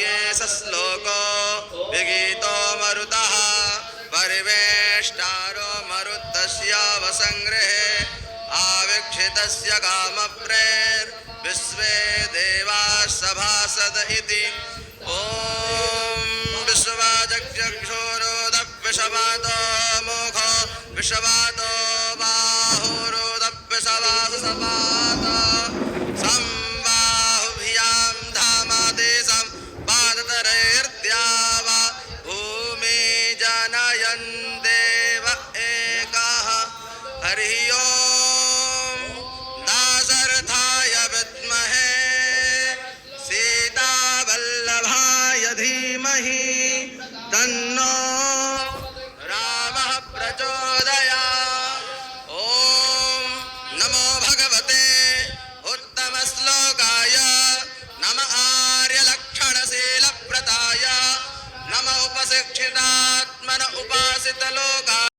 मध्ये स श्लोको विगीतो मरुतः परिवेष्टारो मरुतस्य वसंग्रहे आवीक्षितस्य कामप्रेर्विश्वे देवाः सभासद इति ॐ विश्ववाजक्षक्षोरोदविषवातो मुखो विश्ववातो बाहुरोदविषवासपातो संबाहुभ्यां धामादेशं पादतरैर्द्यावा भूमि जनयन् देव एकः हरिः ओं दाशरथाय विद्महे सीतावल्लभाय धीमहि तन्नो रामः प्रचोदयात्। ॐ नमो भगवते उत्तमश्लोकाय नमः आर्यलक्षणशीलव्रताय नमः उपशिक्षितात्मन उपासितलोकाय।